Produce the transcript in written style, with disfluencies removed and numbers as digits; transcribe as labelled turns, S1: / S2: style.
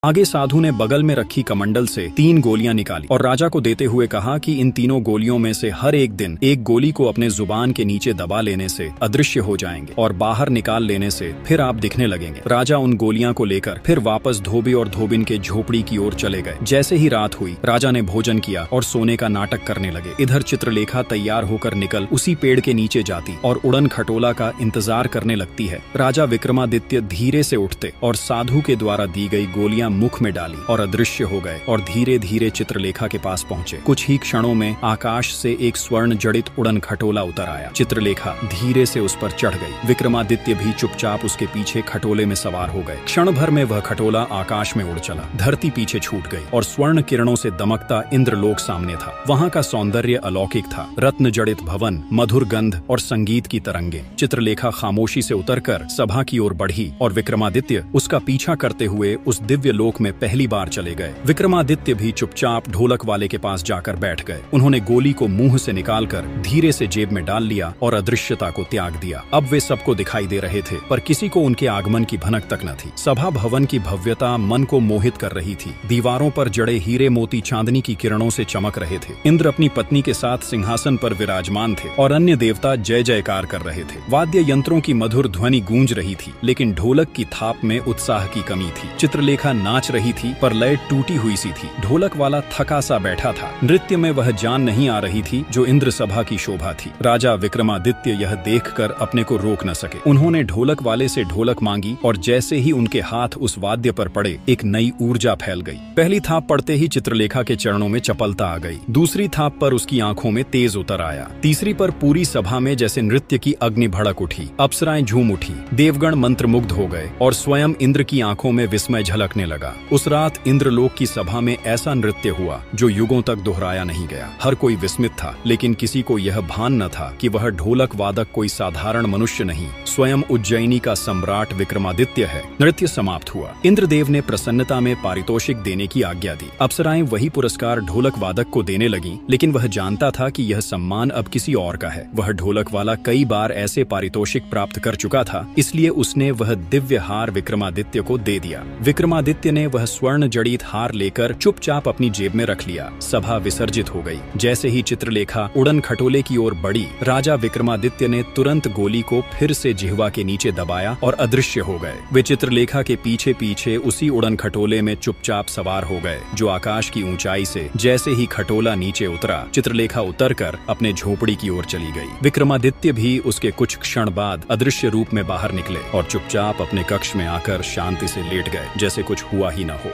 S1: आगे साधु ने बगल में रखी कमंडल से 3 गोलियां निकाली और राजा को देते हुए कहा कि इन तीनों गोलियों में से हर एक दिन एक गोली को अपने जुबान के नीचे दबा लेने से अदृश्य हो जाएंगे और बाहर निकाल लेने से फिर आप दिखने लगेंगे। राजा उन गोलियां को लेकर फिर वापस धोबी और धोबिन के झोपड़ी की ओर चले गए। जैसे ही रात हुई, राजा ने भोजन किया और सोने का नाटक करने लगे। इधर चित्रलेखा तैयार होकर निकल उसी पेड़ के नीचे जाती और उड़न खटोला का इंतजार करने लगती है। राजा विक्रमादित्य धीरे से उठते और साधु के द्वारा दी गई गोलियां मुख में डाली और अदृश्य हो गए और धीरे धीरे चित्रलेखा के पास पहुंचे। कुछ ही क्षणों में आकाश से एक स्वर्ण जड़ित उड़न खटोला उतर आया। चित्रलेखा धीरे से उस पर चढ़ गई। विक्रमादित्य भी चुपचाप उसके पीछे खटोले में सवार हो गए। क्षण भर में वह खटोला आकाश में उड़ चला। धरती पीछे छूट गई और स्वर्ण किरणों से दमकता इंद्रलोक सामने था। वहाँ का सौंदर्य अलौकिक था। रत्न जड़ित भवन, मधुर गंध और संगीत की तरंगे। चित्रलेखा खामोशी से उतरकर सभा की ओर बढ़ी और विक्रमादित्य उसका पीछा करते हुए उस दिव्य लोक में पहली बार चले गए। विक्रमादित्य भी चुपचाप ढोलक वाले के पास जाकर बैठ गए। उन्होंने गोली को मुंह से निकालकर धीरे से जेब में डाल लिया और अदृश्यता को त्याग दिया। अब वे सबको दिखाई दे रहे थे, पर किसी को उनके आगमन की भनक तक न थी। सभा भवन की भव्यता मन को मोहित कर रही थी। दीवारों पर जड़े हीरे मोती चांदनी की किरणों से चमक रहे थे। इंद्र अपनी पत्नी के साथ सिंहासन पर विराजमान थे और अन्य देवता जय जयकार कर रहे थे। वाद्य यंत्रों की मधुर ध्वनि गूंज रही थी, लेकिन ढोलक की थाप में उत्साह की कमी थी। चित्रलेखा नाच रही थी, पर लय टूटी हुई सी थी। ढोलक वाला थका सा बैठा था। नृत्य में वह जान नहीं आ रही थी जो इंद्र सभा की शोभा थी। राजा विक्रमादित्य यह देखकर अपने को रोक न सके। उन्होंने ढोलक वाले से ढोलक मांगी और जैसे ही उनके हाथ उस वाद्य पर पड़े, एक नई ऊर्जा फैल गई। पहली थाप पड़ते ही चित्रलेखा के चरणों में चपलता आ गई। दूसरी थाप पर उसकी आंखों में तेज उतर आया। तीसरी पर पूरी सभा में जैसे नृत्य की अग्नि भड़क उठी। अप्सराएं झूम उठी, देवगण मंत्रमुग्ध हो गए और स्वयं इंद्र की आंखों में विस्मय झलकने लगा। उस रात इंद्रलोक की सभा में ऐसा नृत्य हुआ जो युगों तक दोहराया नहीं गया। हर कोई विस्मित था, लेकिन किसी को यह भान न था कि वह ढोलक वादक कोई साधारण मनुष्य नहीं, स्वयं उज्जैनी का सम्राट विक्रमादित्य है। नृत्य समाप्त हुआ। इंद्रदेव ने प्रसन्नता में पारितोषिक देने की आज्ञा दी। अप्सराएं वही पुरस्कार ढोलक वादक को देने लगीं, लेकिन वह जानता था कि यह सम्मान अब किसी और का है। वह ढोलक वाला कई बार ऐसे पारितोषिक प्राप्त कर चुका था, इसलिए उसने वह दिव्य हार विक्रमादित्य को दे दिया। विक्रमादित्य ने वह स्वर्ण जड़ित हार लेकर चुपचाप अपनी जेब में रख लिया। सभा विसर्जित हो गई। जैसे ही चित्रलेखा उड़न खटोले की ओर बढ़ी, राजा विक्रमादित्य ने तुरंत गोली को फिर से जिह्वा के नीचे दबाया और अदृश्य हो गए। वे चित्रलेखा के पीछे पीछे उसी उड़न खटोले में चुपचाप सवार हो गए, जो आकाश की ऊंचाई से जैसे ही खटोला नीचे उतरा, चित्रलेखा उतरकर अपने झोपड़ी की ओर चली गई। विक्रमादित्य भी उसके कुछ क्षण बाद अदृश्य रूप में बाहर निकले और चुपचाप अपने कक्ष में आकर शांति से लेट गए, जैसे कुछ हुआ ही न हो।